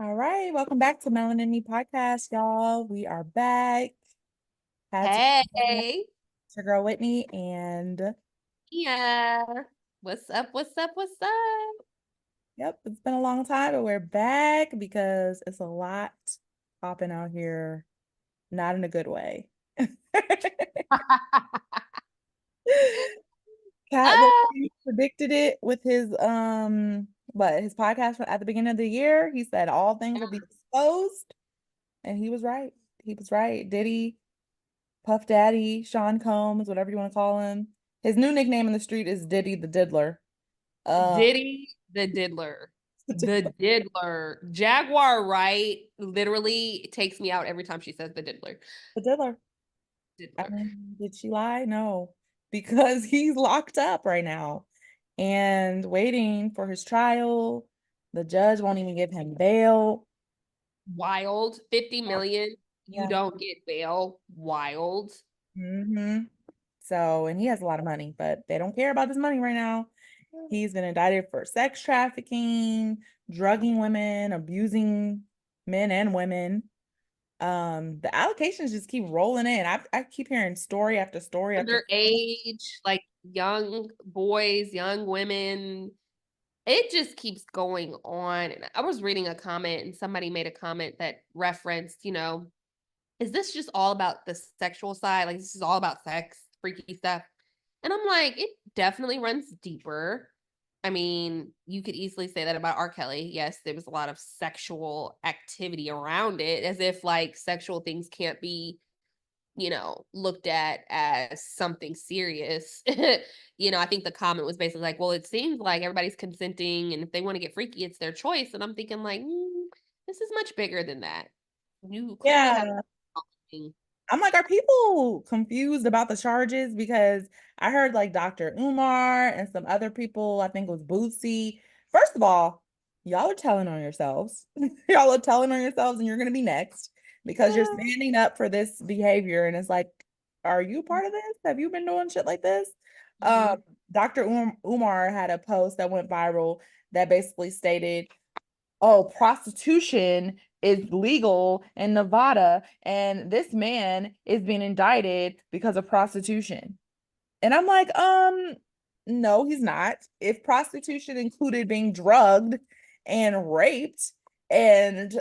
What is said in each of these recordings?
All right, welcome back to Melanin and Me podcast, y'all. We are back. Had to Hey, it's your girl Whitney, and yeah. What's up? What's up? What's up? yep, it's been a long time, but we're back because it's a lot popping out here, not in a good way. Cat Ah, literally predicted it with his his podcast at the beginning of the year. He said all things will be exposed, and he was right. He was right. Diddy, Puff Daddy, Sean Combs, whatever you want to call him. His new nickname in the street is Diddy the Diddler. Uh, Diddy the Diddler. The Diddler. Jaguar Wright literally takes me out every time she says the Diddler. the Diddler. I Diddler. mean, did she lie? No, because he's locked up right now and waiting for his trial. The judge won't even give him bail. Wild. 50 million. You Yeah. don't get bail. Wild. So, and he has a lot of money, but they don't care about his money right now. He's been indicted for sex trafficking, drugging women, abusing men and women. The allegations just keep rolling in. I keep hearing story after story after story. Underage, like young boys, young women. It just keeps going on. And I was reading a comment and somebody made a comment that referenced, is this just all about the sexual side? Like, this is all about sex, freaky stuff. And I'm like, it definitely runs deeper. I mean, you could easily say that about R. Kelly. Yes, there was a lot of sexual activity around it, as if like sexual things can't be looked at as something serious. I think the comment was basically like, well, it seems like everybody's consenting, and if they want to get freaky, it's their choice. And I'm thinking, like, this is much bigger than that. You clearly have Yeah. something. I'm like, are people confused about the charges? Because I heard like Dr. Umar and some other people, I think it was Bootsy. First of all, y'all are telling on yourselves. Y'all are telling on yourselves, and you're going to be next because you're standing up for this behavior. And it's like, are you part of this? Have you been doing shit like this? Um, Mhm. Dr. Umar had a post that went viral that basically stated, oh, prostitution is legal in Nevada, and this man is being indicted because of prostitution. And I'm like, no, he's not. If prostitution included being drugged and raped and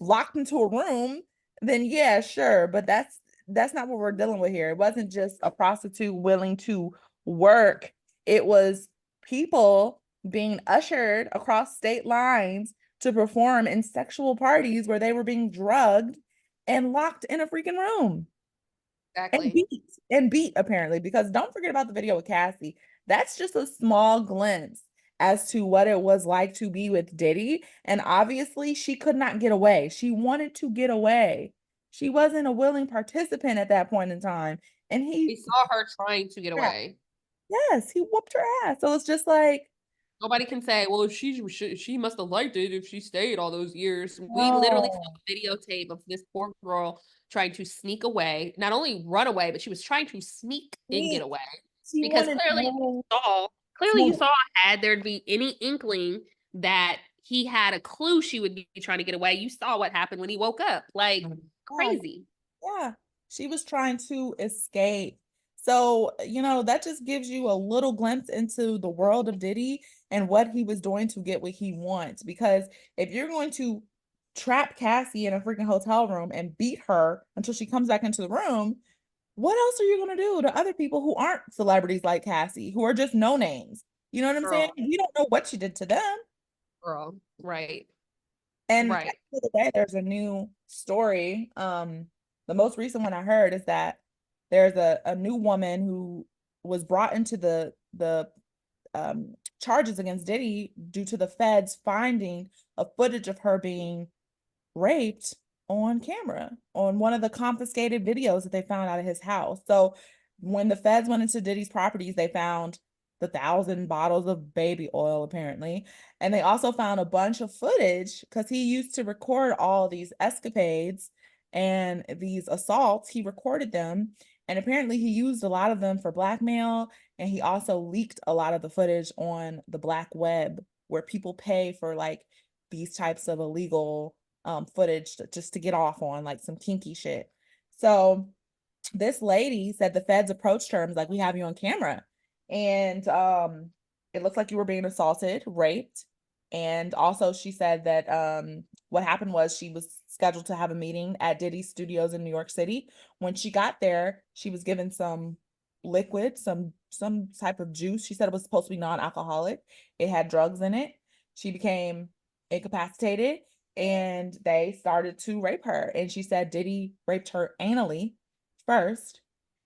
locked into a room, then yeah, sure. But that's not what we're dealing with here. It wasn't just a prostitute willing to work. It was people being ushered across state lines to perform in sexual parties where they were being drugged and locked in a freaking room and Exactly. beat apparently, because don't forget about the video with Cassie. That's just a small glimpse as to what it was like to be with Diddy, and obviously she could not get away. She wanted to get away. She wasn't a willing participant at that point in time, and We saw her trying to get away. yes, he whooped her ass. So it's just like, Nobody can say, well, she must have liked it if she stayed all those years. We literally saw no, the videotape of this poor girl trying to sneak away, not only run away, but she was trying to sneak and get away she because wanted no, clearly you no, saw had there be any inkling that he had a clue she would be trying to get away. You saw what happened when he woke up, like yeah, crazy. yeah, she was trying to escape. So, that just gives you a little glimpse into the world of Diddy and what he was doing to get what he wants. Because if you're going to trap Cassie in a freaking hotel room and beat her until she comes back into the room, what else are you going to do to other people who aren't celebrities like Cassie, who are just no names? You know what I'm saying? Girl, We don't know what she did to them. girl, right, And at right. the end of the day, there's a new story. The most recent one I heard is that there's a new woman who was brought into the charges against Diddy due to the feds finding a footage of her being raped on camera on one of the confiscated videos that they found out of his house. So when the feds went into Diddy's properties, they found the 1,000 bottles of baby oil, apparently. And they also found a bunch of footage because he used to record all these escapades and these assaults. He recorded them. And apparently, he used a lot of them for blackmail. And he also leaked a lot of the footage on the black web where people pay for like these types of illegal footage just to get off on like some kinky shit. So this lady said the feds approached her and was like, "We have you on camera." And it looks like you were being assaulted, raped. And also she said that what happened was she was scheduled to have a meeting at Diddy Studios in New York City. When she got there, she was given some liquid, some type of juice. She said it was supposed to be non-alcoholic. It had drugs in it. She became incapacitated and they started to rape her. And she said Diddy raped her anally first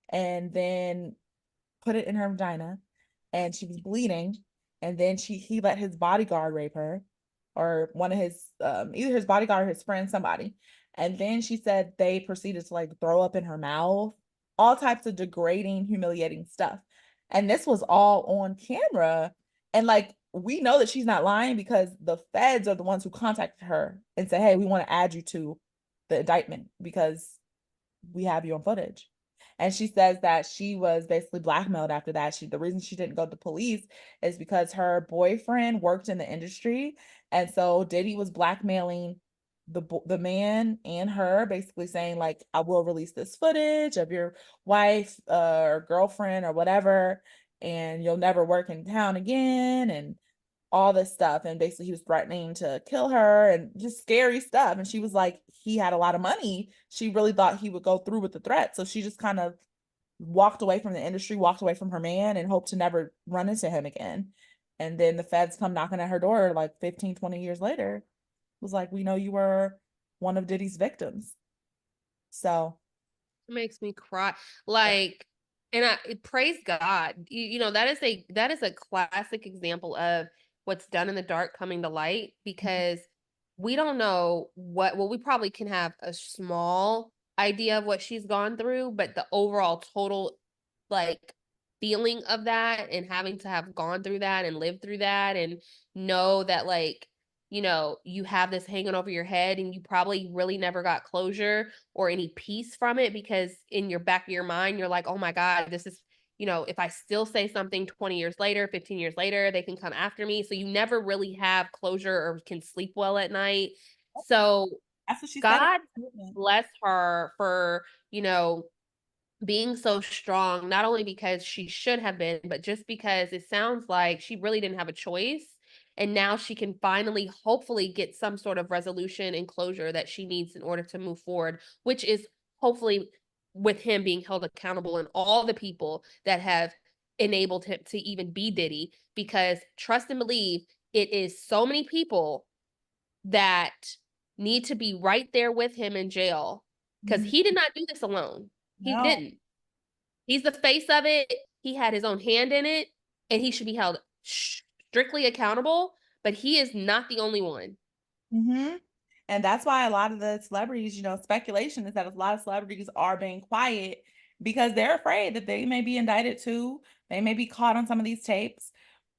and then put it in her vagina and she was bleeding and then he let his bodyguard rape her or one of his either his bodyguard or his friend, somebody. And then she said they proceeded to like throw up in her mouth, all types of degrading, humiliating stuff. And this was all on camera. And like we know that she's not lying because the feds are the ones who contacted her and said, "Hey, we want to add you to the indictment because we have you on footage." And she says that she was basically blackmailed after that. The reason she didn't go to police is because her boyfriend worked in the industry. And so Diddy was blackmailing the man and her, basically saying, like, "I will release this footage of your wife or girlfriend or whatever, and you'll never work in town again." And all this stuff. And basically, he was threatening to kill her and just scary stuff. And she was like, he had a lot of money. She really thought he would go through with the threat. So she just kind of walked away from the industry, walked away from her man, and hoped to never run into him again. And then the feds come knocking at her door like 15, 20 years later. Was like, "We know you were one of Diddy's victims." So, It makes me cry. yeah. Like, and praise God. That is a classic example of what's done in the dark coming to light because we don't know well, we probably can have a small idea of what she's gone through, but the overall total like feeling of that and having to have gone through that and lived through that and know that like you have this hanging over your head and you probably really never got closure or any peace from it because in your back of your mind, you're like, oh my God, this is, if I still say something 20 years later, 15 years later, they can come after me. So you never really have closure or can sleep well at night. So That's what she said. God bless her for, you know, being so strong, not only because she should have been, but just because it sounds like she really didn't have a choice. And now she can finally, hopefully, get some sort of resolution and closure that she needs in order to move forward, which is hopefully with him being held accountable and all the people that have enabled him to even be Diddy. Because trust and believe, it is so many people that need to be right there with him in jail because Mhm. he did not do this alone. He No. didn't. He's the face of it. He had his own hand in it, and he should be held strictly accountable, but he is not the only one. Hmm. And that's why a lot of the celebrities, speculation is that a lot of celebrities are being quiet because they're afraid that they may be indicted too. They may be caught on some of these tapes.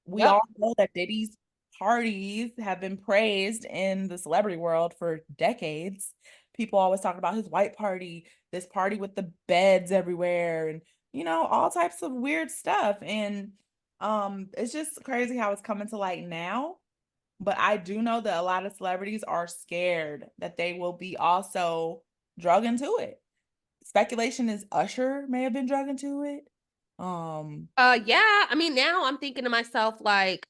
We Yep. all know that Diddy's parties have been praised in the celebrity world for decades. People always talk about his white party, this party with the beds everywhere, and all types of weird stuff. And it's just crazy how it's coming to light now. But I do know that a lot of celebrities are scared that they will be also drug into it. Speculation is Usher may have been drug into it. Um, Yeah. I mean, now I'm thinking to myself, like,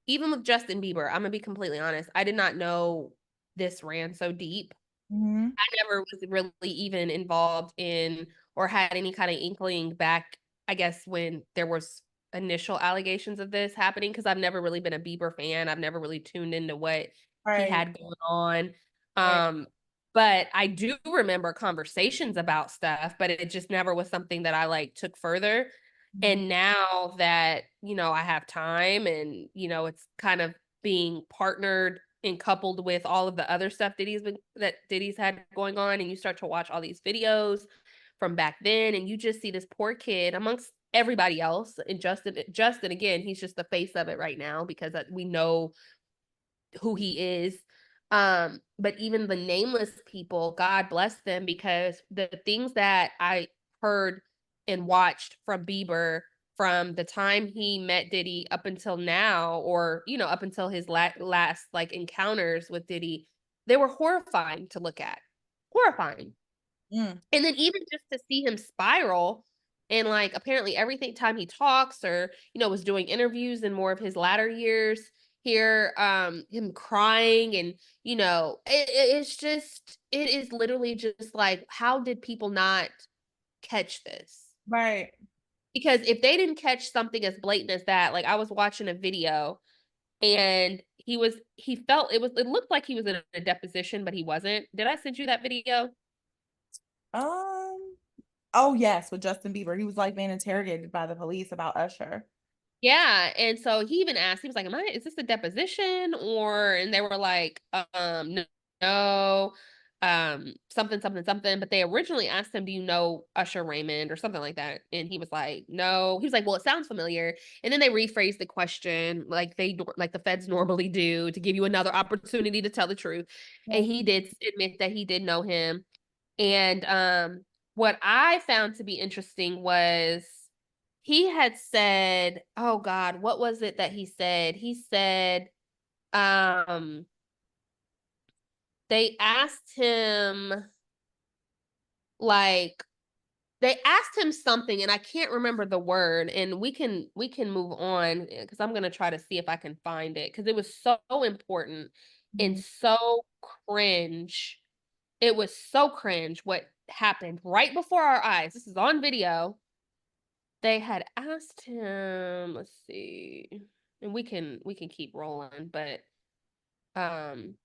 even with Justin Bieber, I'm gonna be completely honest. I did not know this ran so deep. mhm, I never was really even involved in or had any kind of inkling back, I guess, when there was initial allegations of this happening, because I've never really been a Bieber fan. I've never really tuned into what he right, had going on. right. Um, but I do remember conversations about stuff, but it just never was something that I like took further. Mhm. And now that, I have time and, it's kind of being partnered and coupled with all of the other stuff that Diddy's had going on, and you start to watch all these videos from back then, and you just see this poor kid amongst everybody else. And Justin again, he's just the face of it right now because we know who he is. But even the nameless people, God bless them, because the things that I heard and watched from Bieber from the time he met Diddy up until now, or up until his last like encounters with Diddy, They were horrifying to look at. Horrifying. Mm. And then even just to see him spiral and like apparently every time he talks or was doing interviews in more of his latter years here, him crying and it is literally just like, how did people not catch this? Right. Because if they didn't catch something as blatant as that, like I was watching a video and it looked like he was in a deposition, but he wasn't. Did I send you that video? Um, oh yes, with Justin Bieber. He was like being interrogated by the police about Usher. Yeah, and so he even asked, he was like, is this a deposition?" And they were like, no, no, something, something, something. But they originally asked him, "Do you know Usher Raymond?" or something like that. And he was like, "No." He was like, "Well, it sounds familiar." And then they rephrased the question like the feds normally do to give you another opportunity to tell the truth. And Yeah. he did admit that he did know him. And what I found to be interesting was he had said, oh God, what was it that he said? He said, um, they asked him, like, they asked him something, and I can't remember the word, and we can move on because I'm gonna try to see if I can find it because it was so important and Mhm. so cringe. It was so cringe what happened right before our eyes. This is on video. They had asked him, let's see, and we can keep rolling, but um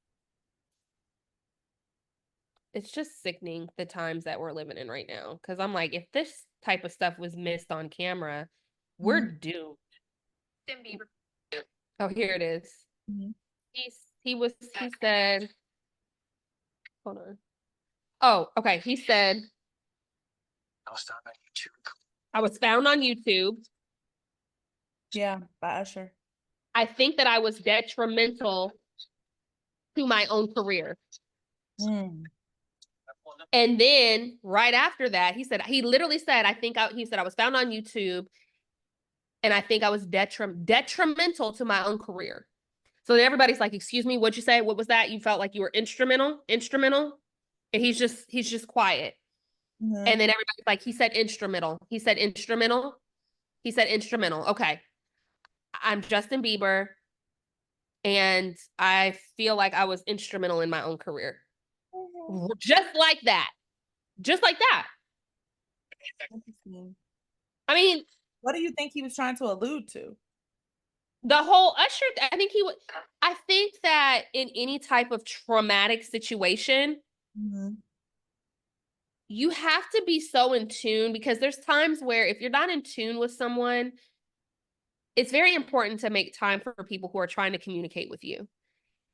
it's just sickening the times that we're living in right now. Cause I'm like, if this type of stuff was missed on camera, we're Mhm. doomed. Tim Bieber. Oh, here it is. Mhm. He said, hold on. Oh, okay. He said, I was found on YouTube. Yeah, by Usher. I think that I was detrimental to my own career. Mm. And then right after that, he literally said, he said, I was found on YouTube and I think I was detrimental to my own career. So then everybody's like, excuse me, what'd you say? What was that? You felt like you were instrumental? And he's just quiet. And Mhm. then everybody's like, he said instrumental. He said instrumental. He said instrumental. Okay. I'm Justin Bieber and I feel like I was instrumental in my own career. Mhm. Just like that. Just like that. Interesting. I mean, What do you think he was trying to allude to? the whole Usher, I think he would. I think that in any type of traumatic situation, Mhm. you have to be so in tune because there's times where if you're not in tune with someone, it's very important to make time for people who are trying to communicate with you.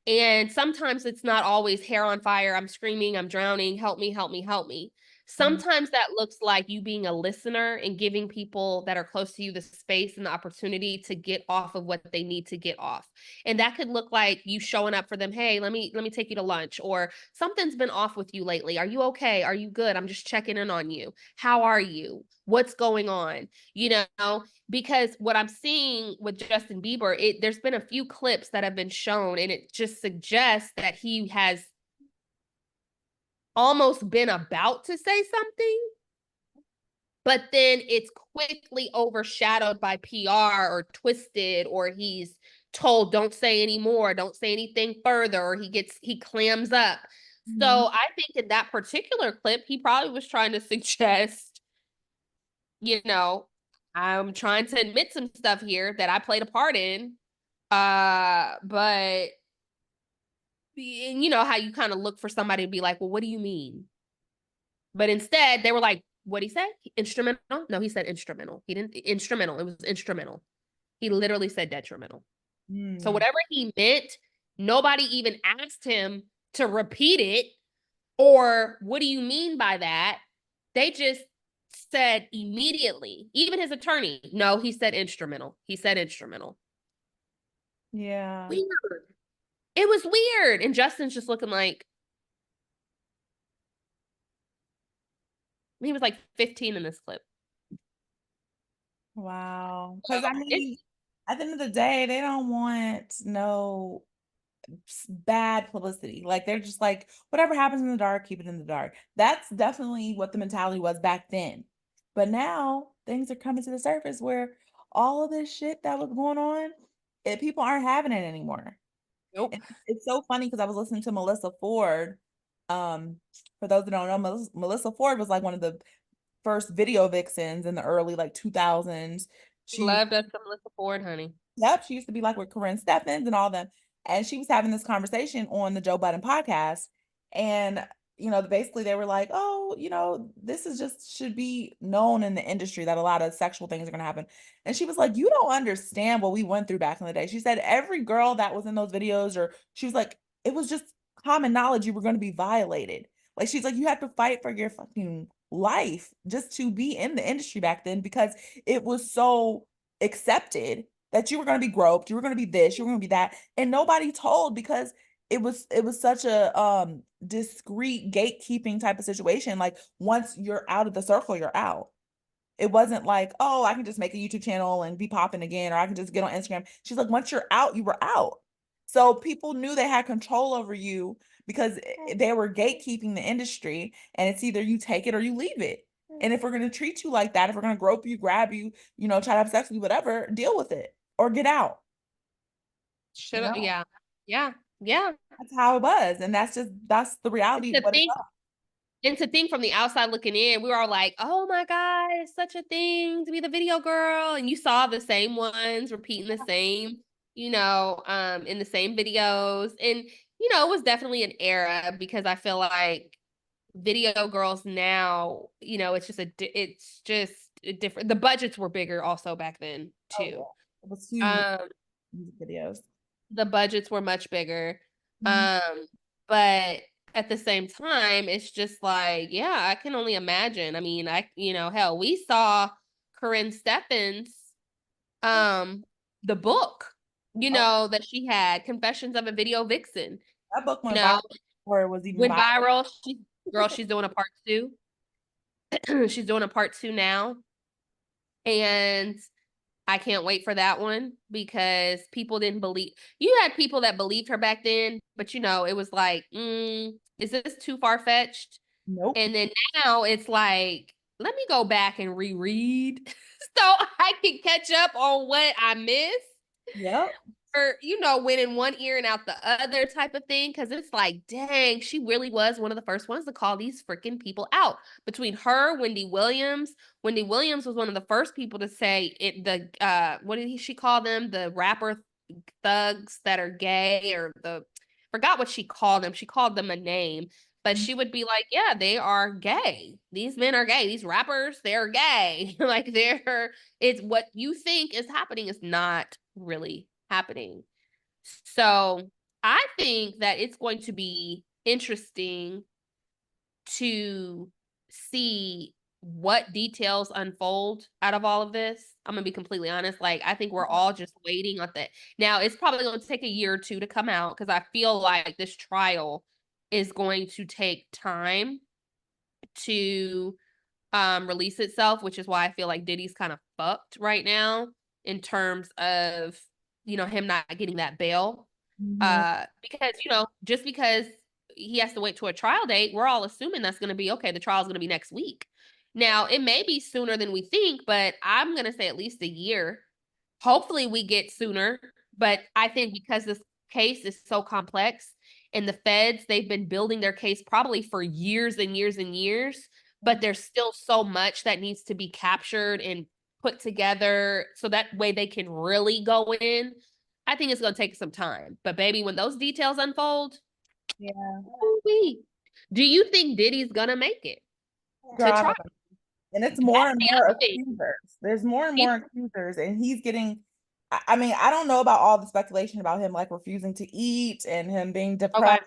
And sometimes it's not always hair on fire. I'm screaming, I'm drowning, help me, help me, help me. Mhm. Sometimes that looks like you being a listener and giving people that are close to you the space and the opportunity to get off of what they need to get off. And that could look like you showing up for them, "Hey, let me take you to lunch," or "Something's been off with you lately. Are you okay? Are you good? I'm just checking in on you. How are you? What's going on?" You know, because what I'm seeing with Justin Bieber, there's been a few clips that have been shown, and it just suggests that he has almost been about to say something, but then it's quickly overshadowed by PR or twisted, or he's told, "Don't say any more, don't say anything further," or he clams up. Mhm. So I think in that particular clip, he probably was trying to suggest, you know, I'm trying to admit some stuff here that I played a part in. But you know how you kind of look for somebody to be like, "Well, what do you mean?" But instead, they were like, "What'd he say? Instrumental?" No, he said instrumental. He didn't instrumental. It was instrumental. He literally said detrimental. So Mm. whatever he meant, nobody even asked him to repeat it or what do you mean by that? They just said immediately, even his attorney, no, he said instrumental. He said instrumental. Yeah. Weird. It was weird. And Justin's just looking like he was like 15 in this clip. Wow. Because I It, mean, at the end of the day, they don't want no. bad publicity. Like they're just like, whatever happens in the dark, keep it in the dark. That's definitely what the mentality was back then. But now things are coming to the surface where all of this shit that was going on, people aren't having it anymore. Nope. And it's so funny because I was listening to Melissa Ford. Um, for those that don't know, Melissa Ford was like one of the first video vixens in the early like 2000s. She Loved us some Melissa Ford, honey. Yep, she used to be like with Corinne Steffens and all them. And she was having this conversation on the Joe Budden podcast. And, basically they were like, oh, this is just should be known in the industry that a lot of sexual things are going to happen. And she was like, you don't understand what we went through back in the day. She said every girl that was in those videos, or she was like, it was just common knowledge you were going to be violated. Like, she's like, you have to fight for your fucking life just to be in the industry back then because it was so accepted that you were going to be groped, you were going to be this, you were going to be that, and nobody told because it was such a discreet gatekeeping type of situation. Like once you're out of the circle, you're out. It wasn't like, oh, I can just make a YouTube channel and be popping again, or I can just get on Instagram. She's like, once you're out, you were out. So people knew they had control over you because they were gatekeeping the industry, and it's either you take it or you leave it. And if we're going to treat you like that, if we're going to grope you, grab you, try to have sex with you, whatever, deal with it or get out. You Should know, yeah. Yeah. Yeah. that's how it was. And that's the And reality of to what it think was. and to think from the outside looking in, we were all like, oh my God, it's such a thing to be the video girl. And you saw the same ones repeating the same, in the same videos. And, it was definitely an era because I feel like video girls now, it's just a different. The budgets were bigger also back then Oh too. yeah. It was huge Um, music videos. the budgets were much bigger. Mhm. Um, but at the same time, it's just like, yeah, I can only imagine. I mean, hell, we saw Corinne Steffens, um, the book, Oh, that she had, Confessions of a Video Vixen, that book you went viral know, before it was even went viral. viral. She's doing a part two. She's doing a part two now. And I can't wait for that one because people didn't believe you had people that believed her back then, but it was like, is this too far fetched? Nope. And then now it's like, let me go back and reread so I can catch up on what I missed. Yep. Or, went in one ear and out the other type of thing. Cause it's like, dang, she really was one of the first ones to call these freaking people out. Between her, Wendy Williams was one of the first people to say what did she call them? The rapper thugs that are gay, or forgot what she called them. She called them a name, but she would be like, yeah, they are gay. These men are gay. These rappers, they're gay. Like it's what you think is happening is not really happening. So I think that it's going to be interesting to see what details unfold out of all of this. I'm gonna be completely honest. Like, I think we're all just waiting on that. Now, it's probably going to take a year or two to come out because I feel like this trial is going to take time to release itself, which is why I feel like Diddy's kind of fucked right now in terms of him not getting that bail. Mhm. Because just because he has to wait to a trial date, we're all assuming that's going to be okay. The trial's going to be next week. Now, it may be sooner than we think, but I'm going to say at least a year. Hopefully, we get sooner. But I think because this case is so complex and the feds, they've been building their case probably for years and years and years, but there's still so much that needs to be captured and put together so that way they can really go in. I think it's going to take some time. But baby, when those details unfold, Yeah. ooh-wee. Do you think Diddy's going to make it Girl, to I try? don't know. And it's more That's and the more other thing. accusers. There's more and more People, accusers, and he's getting. I mean, I don't know about all the speculation about him like refusing to eat and him being okay. depressed.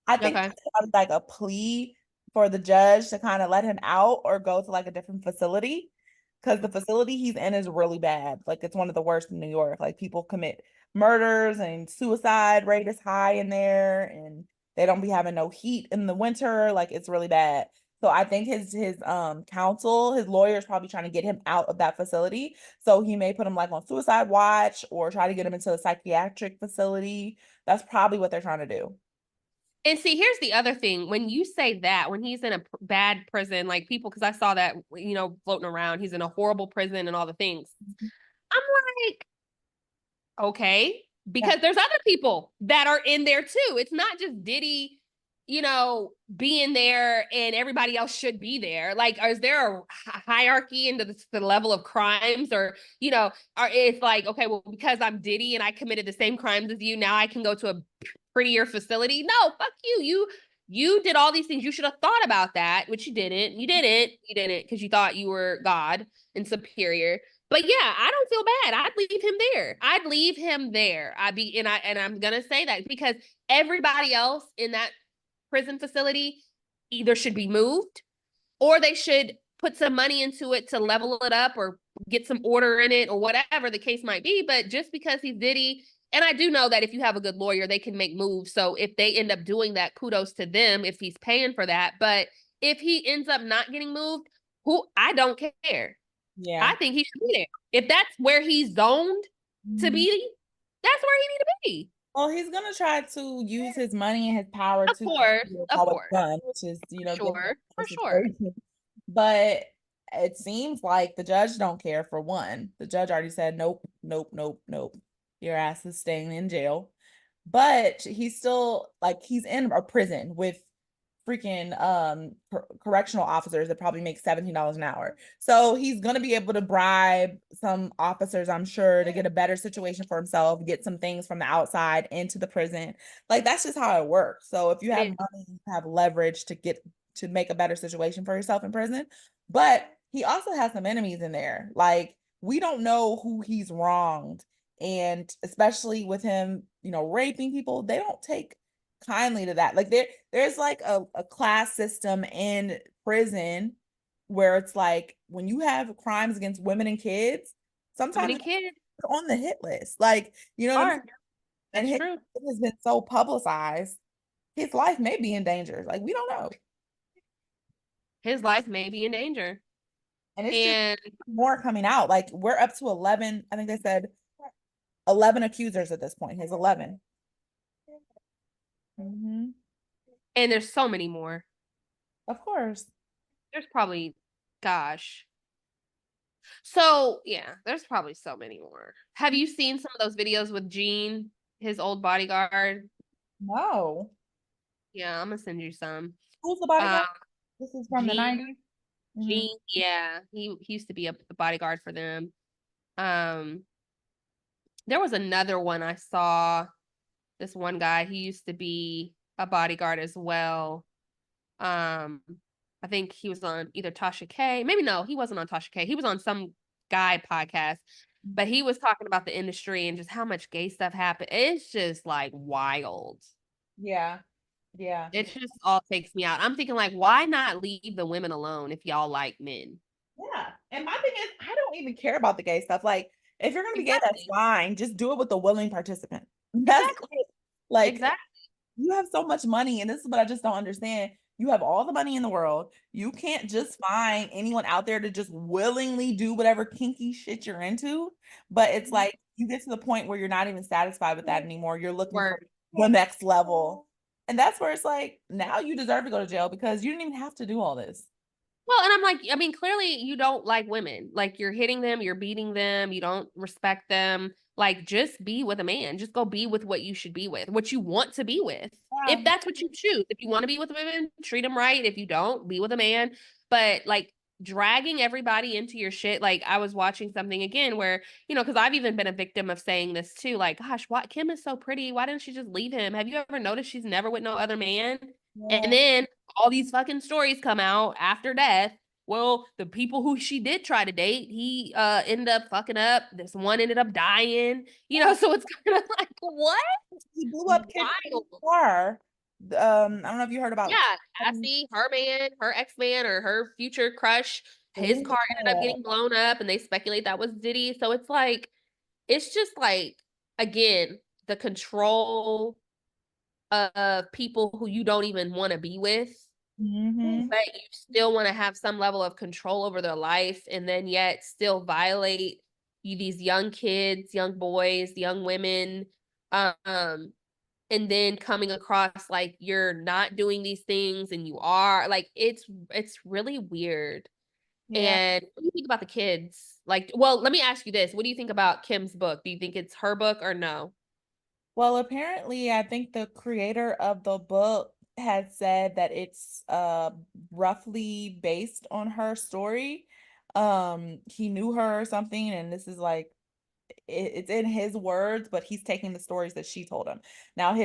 I think Okay. that's probably like a plea for the judge to kind of let him out or go to like a different facility because the facility he's in is really bad. Like it's one of the worst in New York. Like people commit murders and suicide rate is high in there, and they don't be having no heat in the winter. Like it's really bad. So I think his counsel, his lawyer is probably trying to get him out of that facility. So he may put him like on suicide watch or try to get him into a psychiatric facility. That's probably what they're trying to do. And see, here's the other thing. When you say that, when he's in a bad prison, like people, because I saw that, floating around, he's in a horrible prison and all the things. I'm like, okay, Yeah. because there's other people that are in there too. It's not just Diddy, being there and everybody else should be there. Like, is there a hierarchy into the level of crimes, or or it's like, okay, well, because I'm Diddy and I committed the same crimes as you, now I can go to a prettier facility? No, fuck you. You did all these things. You should have thought about that, which you didn't. You didn't because you thought you were God and superior. But yeah, I don't feel bad. I'd leave him there. I'd leave him there. I'm gonna say that because everybody else in that prison facility either should be moved or they should put some money into it to level it up or get some order in it or whatever the case might be. But just because he's Diddy, and I do know that if you have a good lawyer, they can make moves. So if they end up doing that, kudos to them if he's paying for that. But if he ends up not getting moved, I don't care. Yeah. I think he should be there. If that's where he's zoned to Mhm. be, that's where he need to be. Well, he's gonna try to use his money and his power Of to course, of call it course, done, which is, for get him sure, out for of the sure. situation. But it seems like the judge don't care for one. The judge already said, nope, nope, nope, nope. Your ass is staying in jail. But he's still like he's in a prison with freaking correctional officers that probably make $17 an hour. So he's gonna be able to bribe some officers, I'm sure, to get a better situation for himself, get some things from the outside into the prison. Like that's just how it works. So if you It have is. money, you have leverage to make a better situation for yourself in prison. But he also has some enemies in there. Like we don't know who he's wronged. And especially with him, raping people, they don't take kindly to that. Like there's like a class system in prison where it's like when you have crimes against women and kids, Women sometimes and kids it's on the hit list. Like, you know what I'm saying? are. And That's true. it has been so publicized, his life may be in danger. Like, we don't know. His life may be in danger. And it's just And more coming out. Like, we're up to 11, I think they said 11 accusers at this point. His 11. Hmm. and there's so many more. Of course. There's probably, gosh. So yeah, there's probably so many more. Have you seen some of those videos with Gene, his old bodyguard? No. Yeah, I'm gonna send you some. Who's the Um, bodyguard? This is from the Gene, 90s. Hmm. Gene, yeah, he used to be a bodyguard for them. Um, there was another one I saw. This one guy, he used to be a bodyguard as well. Um, I think he was on either Tasha K. Maybe no, he wasn't on Tasha K. He was on some guy podcast, but he was talking about the industry and just how much gay stuff happened. It's just like wild. Yeah. Yeah. It just all takes me out. I'm thinking like, why not leave the women alone if y'all like men? Yeah. And my thing is, I don't even care about the gay stuff. Like, if you're gonna be gay, that's Exactly. fine. Just do it with a willing participant. That's Exactly. it. Like, Exactly. you have so much money, and this is what I just don't understand. You have all the money in the world. You can't just find anyone out there to just willingly do whatever kinky shit you're into. But it's like you get to the point where you're not even satisfied with that anymore. You're looking for Word. the next level. And that's where it's like, now you deserve to go to jail because you didn't even have to do all this. Well, and I'm like, I mean, clearly you don't like women. Like you're hitting them, you're beating them, you don't respect them. Like just be with a man. Just go be with what you should be with, what you want to be with. Yeah. If that's what you choose. If you want to be with women, treat them right. If you don't, be with a man. But like dragging everybody into your shit. Like I was watching something again where, because I've even been a victim of saying this too. Like, gosh, why Kim is so pretty. Why didn't she just leave him? Have you ever noticed she's never with no other man? And Yeah. then all these fucking stories come out after death. Well, the people who she did try to date, he ended up fucking up. This one ended up dying. So it's kind of like what? He blew up Kit's Wild. car. I don't know if you heard about Yeah, Cassie, her man, her ex-man, or her future crush, his blew car ended up up. getting blown up, and they speculate that was Diddy. So it's like, it's just like, again, the control of people who you don't even want to be with, Hmm. but you still want to have some level of control over their life, and then yet still violate these young kids, young boys, young women. Um, and then coming across like you're not doing these things and you are like it's really weird. Yeah. And what do you think about the kids? Like, well, let me ask you this. What do you think about Kim's book? Do you think it's her book or no? Well, apparently, I think the creator of the book had said that it's roughly based on her story. He knew her or something, and this is like it's in his words, but he's taking the stories that she told him. Now,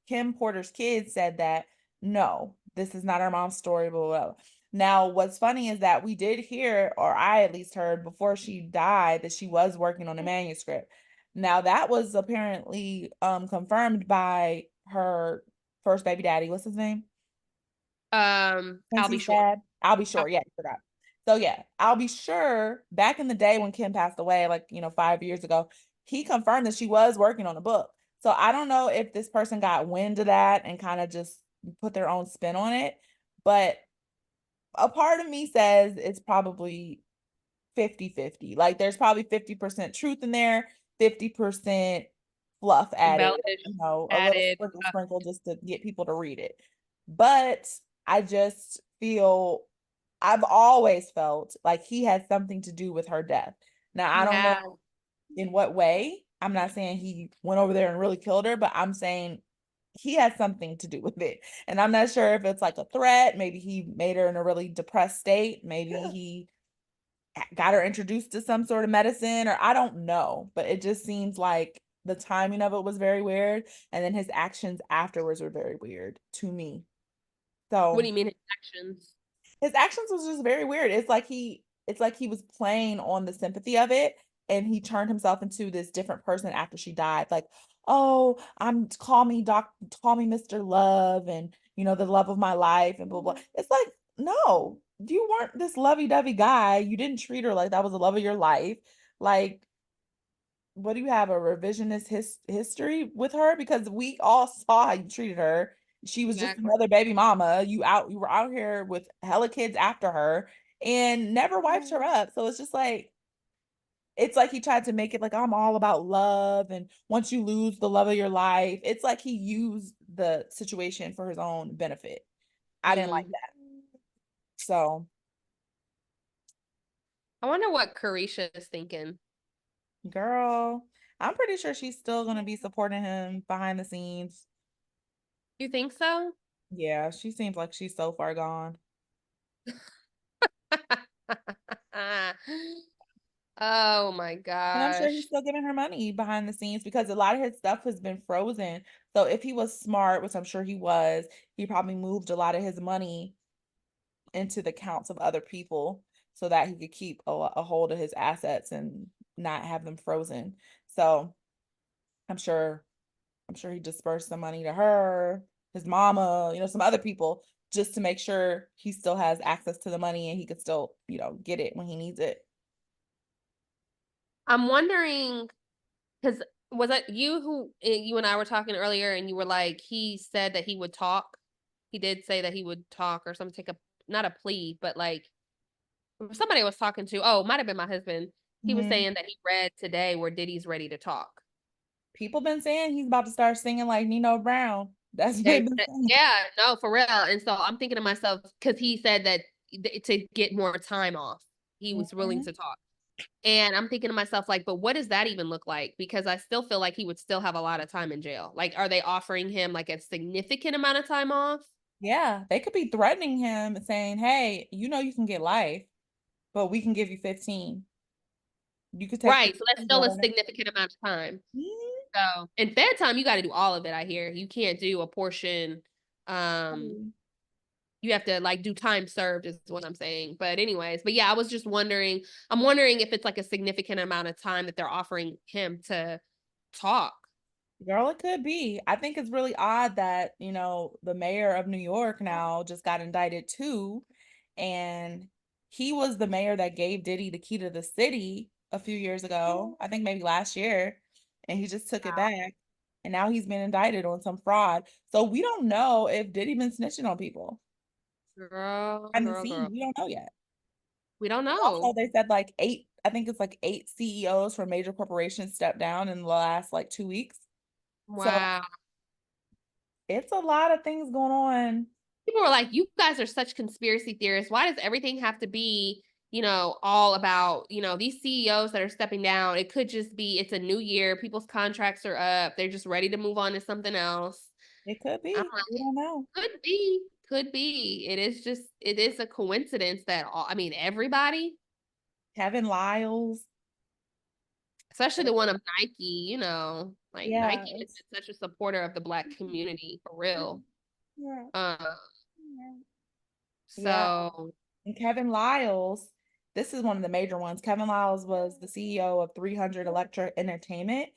Kim Porter's kids said that no, this is not our mom's story, blah, blah, blah. Now, what's funny is that we did hear, or I at least heard before she died, that she was working on a manuscript. Now, that was apparently confirmed by her first baby daddy. What's his name? I'll be Quincy's sure. dad. I'll be I'll sure. Yeah, I forgot. So yeah, I'll be sure back in the day when Kim passed away, like, 5 years ago, he confirmed that she was working on a book. So I don't know if this person got wind of that and kind of just put their own spin on it, but a part of me says it's probably 50-50. Like there's probably 50% truth in there, 50% fluff added, embellish, a little added. sprinkle just to get people to read it. But I just feel I've always felt like he had something to do with her death. Now, I don't Yeah. know in what way. I'm not saying he went over there and really killed her, but I'm saying he has something to do with it. And I'm not sure if it's like a threat. Maybe he made her in a really depressed state. Maybe he got her introduced to some sort of medicine, or I don't know. But it just seems like the timing of it was very weird. And then his actions afterwards were very weird to me. What So do you mean his actions? his actions was just very weird. It's like he was playing on the sympathy of it, and he turned himself into this different person after she died. Like, oh, call me Mr. Love, and the love of my life, and blah blah. It's like, no, you weren't this lovey-dovey guy. You didn't treat her like that was the love of your life. Like, what do you have, a revisionist history with her? Because we all saw how you treated her. She was just Exactly. another baby mama. You were out here with hella kids after her and never wiped her up. So it's like he tried to make it like I'm all about love, and once you lose the love of your life, it's like he used the situation for his own benefit. I didn't like Mm. that. So, I wonder what Carisha is thinking. girl, I'm pretty sure she's still gonna be supporting him behind the scenes. You think so? Yeah, she seems like she's so far gone. Oh my And I'm sure he's gosh. still giving her money behind the scenes because a lot of his stuff has been frozen. So if he was smart, which I'm sure he was, he probably moved a lot of his money into the accounts of other people so that he could keep a hold of his assets and not have them frozen. So I'm sure I'm sure he dispersed some money to her, his mama, some other people, just to make sure he still has access to the money and he could still, get it when he needs it. I'm wondering because was that you and I were talking earlier and you were like he said that he would talk. He did say that he would talk or something, take a not a plea, but like somebody I was talking to, oh, it might have been my husband. He was Mhm. saying that he read today where Diddy's ready to talk. People been saying he's about to start singing like Nino Brown. That's what they've been saying. Yeah, no, for real. And so I'm thinking to myself, because he said that to get more time off, he was willing Mhm. to talk. And I'm thinking to myself, like, but what does that even look like? Because I still feel like he would still have a lot of time in jail. Like, are they offering him like a significant amount of time off? Yeah, they could be threatening him and saying, "Hey, you can get life, but we can give you 15. You could take Right. So that's 15 still a governor." significant amount of time. Mhm. So in Fed time, you got to do all of it, I hear. You can't do a portion. Um, you have to like do time served is what I'm saying. But anyways, but yeah, I was just wondering, I'm wondering if it's like a significant amount of time that they're offering him to talk. Girl, it could be. I think it's really odd that, the mayor of New York now just got indicted too. And he was the mayor that gave Diddy the key to the city a few years ago. I think maybe last year. And he just took it back. And now he's been indicted on some fraud. So we don't know if Diddy been snitching on people. Girl, Behind the girl, girl. scenes, we don't know yet. We don't And also, know. they said like I think it's like eight CEOs from major corporations stepped down in the last like 2 weeks. So Wow. it's a lot of things going on. People were like, you guys are such conspiracy theorists. Why does everything have to be, all about, these CEOs that are stepping down? It could just be it's a new year, people's contracts are up, they're just ready to move on to something else. It could I'm be. We like, don't know. could be, could be. It is a coincidence that everybody, Kevin Lyles. especially the one of Nike, like Yeah. Nike has been such a supporter of the Black community for real. Uh, Yeah. so And Kevin Lyles, this is one of the major ones. Kevin Lyles was the CEO of 300 Electric Entertainment,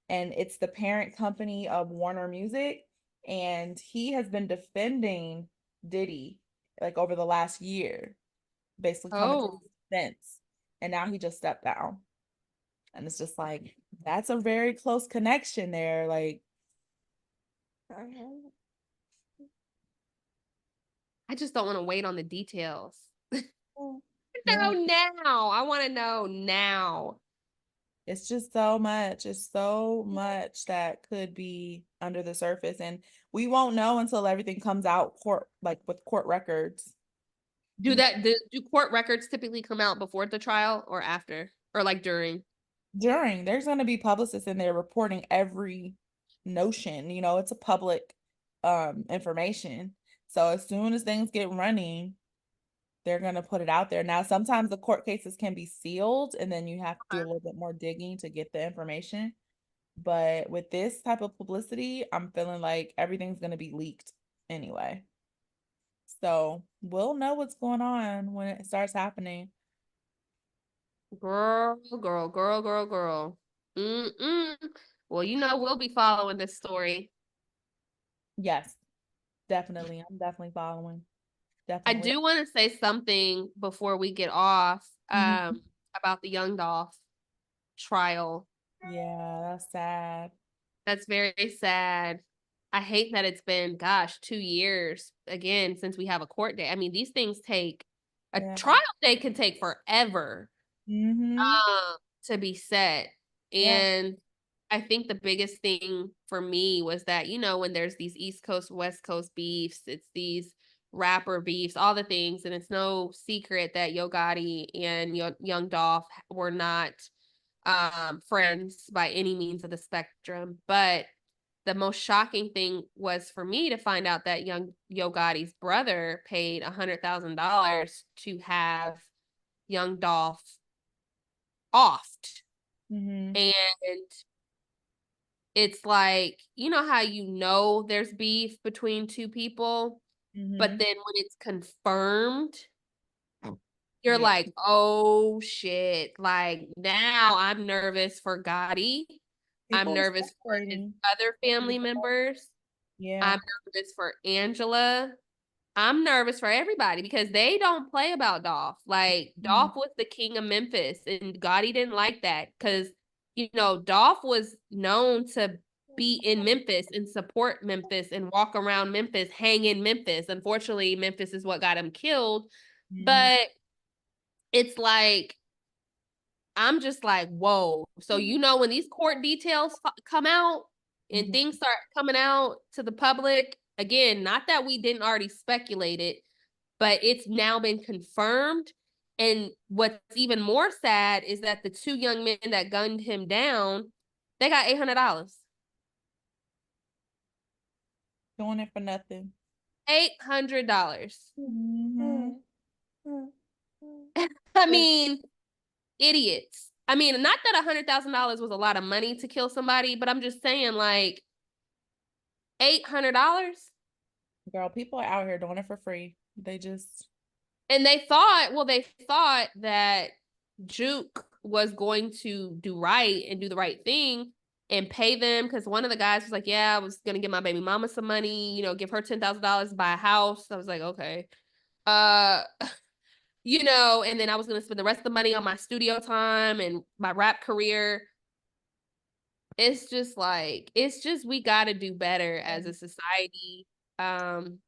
and it's the parent company of Warner Music. And he has been defending Diddy like over the last year, basically coming to oh, his defense. And now he just stepped down. And it's just like, that's a very close connection there. Like, I just don't want to wait on the details. yeah, Know now. I want to know now. it's just so much. It's so much that could be under the surface. And we won't know until everything comes out court, like with court records. Do court records typically come out before the trial or after or like during? During, there's going to be publicists in there reporting every notion. It's a public information. So as soon as things get running, they're going to put it out there. Now, sometimes the court cases can be sealed and then you have to do a little bit more digging to get the information. But with this type of publicity, I'm feeling like everything's going to be leaked anyway. So we'll know what's going on when it starts happening. Girl, girl, girl, girl, girl. Mm-mm. Well, we'll be following this story. Yes, definitely. I'm definitely following. I Definitely. do want to say something before we get off Mhm. about the Young Dolph trial. Yeah, that's sad. That's very sad. I hate that it's been, gosh, 2 years again since we have a court date. I mean, these things take a Yeah. trial date can take forever Mm-hmm. to be set. Yeah. And I think the biggest thing for me was that, when there's these East Coast, West Coast beefs, it's these rapper beefs, all the things. And it's no secret that Yo Gotti and Young Dolph were not friends by any means of the spectrum. But the most shocking thing was for me to find out that young Yo Gotti's brother paid $100,000 to have Young Dolph offed. Mm-hmm. And it's like, how there's beef between two people, but Mm-hmm. then when it's confirmed, you're Yeah. like, oh shit. Like now I'm nervous for Gotti. I'm People are nervous for his separating. other family members. Yeah. I'm nervous for Angela. I'm nervous for everybody because they don't play about Dolph. Like Mhm. Dolph was the king of Memphis, and Gotti didn't like that because Dolph was known to be in Memphis and support Memphis and walk around Memphis, hang in Memphis. Unfortunately, Memphis is what got him killed. Mm-hmm. But it's like I'm just like, whoa. So when these court details come out and Mm-hmm. things start coming out to the public, again, not that we didn't already speculate it, but it's now been confirmed. And what's even more sad is that the two young men that gunned him down, they got $800. Doing it for nothing. $800. Mm-hmm. I mean, idiots. I mean, not that $100,000 was a lot of money to kill somebody, but I'm just saying, like, $800. Girl, people are out here doing it for free. They just, And they thought that Juke was going to do right and do the right thing and pay them because one of the guys was like, yeah, I was going to give my baby mama some money, give her $10,000 to buy a house. I was like, okay. Uh, and then I was going to spend the rest of the money on my studio time and my rap career. It's just we got to do better as a society. Um,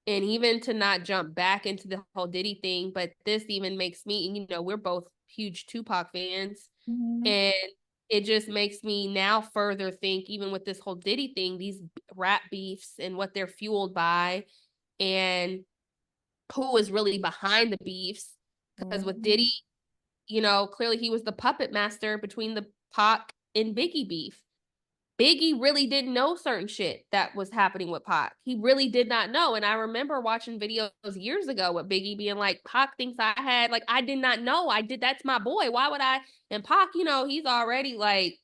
and even to not jump back into the whole Diddy thing, but this even makes me, we're both huge Tupac fans. mm-hmm. And it just makes me now further think, even with this whole Diddy thing, these rap beefs and what they're fueled by, and who is really behind the beefs. Because with Mhm. Diddy, you know, clearly he was the puppet master between the Pac and Biggie beef. Biggie really didn't know certain shit that was happening with Pac. He really did not know. And I remember watching videos years ago with Biggie being like, Pac thinks I had, like, I did not know. I did, that's my boy. Why would I? And Pac, you know, he's already like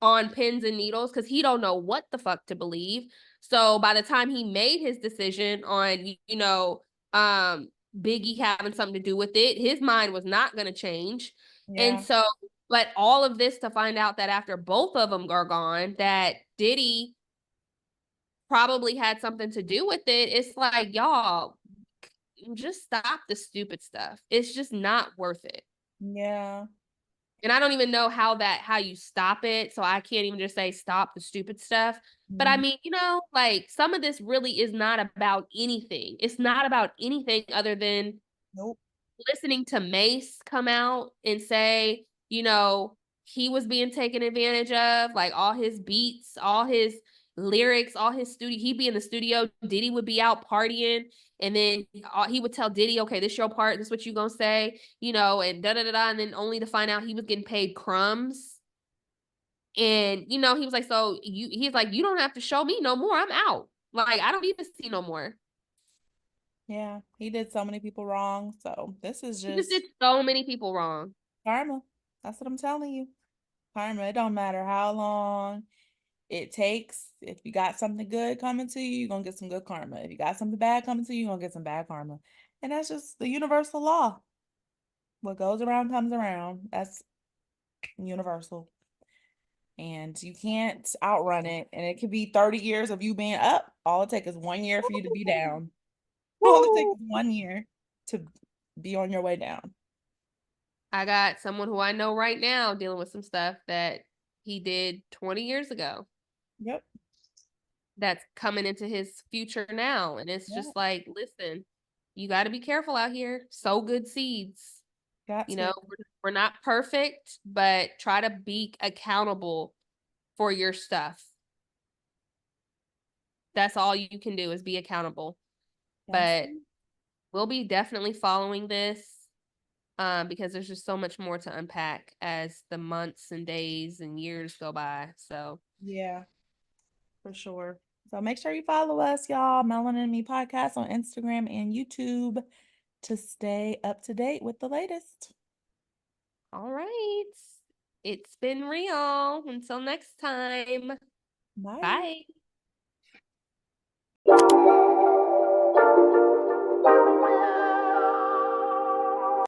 on pins and needles because he don't know what the fuck to believe. So by the time he made his decision on, you know, Biggie having something to do with it, his mind was not going to change. And Yeah. so, but all of this to find out that after both of them are gone, that Diddy probably had something to do with it. It's like, y'all, just stop the stupid stuff. It's just not worth it. Yeah. And I don't even know how you stop it. So I can't even just say stop the stupid stuff. But I Mhm. mean, you know, like some of this really is not about anything. It's not about anything other than Nope. listening to Mace come out and say, you know, he was being taken advantage of, like all his beats, all his lyrics, all his studio. He'd be in the studio. Diddy would be out partying, and then he would tell Diddy, "Okay, this your part. This is what you gonna say," you know, and da da da da. And then only to find out he was getting paid crumbs. And you know, he was like, "So you?" He's like, "You don't have to show me no more. I'm out. Like I don't need to see no more." Yeah. He did so many people wrong. So this is He just did just so many people wrong. karma. That's what I'm telling you. Karma. It don't matter how long it takes. If you got something good coming to you, you're gonna get some good karma. If you got something bad coming to you, you're gonna get some bad karma. And that's just the universal law. What goes around comes around. That's universal. And you can't outrun it. And it could be 30 years of you being up. All it takes is 1 year for you to be down. All it takes Woo! is 1 year to be on your way down. I got someone who I know right now dealing with some stuff that he did 20 years ago Yep. that's coming into his future now. And it's Yep. just like, listen, you got to be careful out here. Sow good seeds. Got You know, to. we're not perfect, but try to be accountable for your stuff. That's all you can do is be accountable. That's But we'll be definitely following this because there's just so much more to unpack as the months and days and years go by. So, yeah, for sure. So make sure you follow us, y'all. Melanin and Me Podcast on Instagram and YouTube to stay up to date with the latest. all right. It's been real. Until next time. Bye. Bye.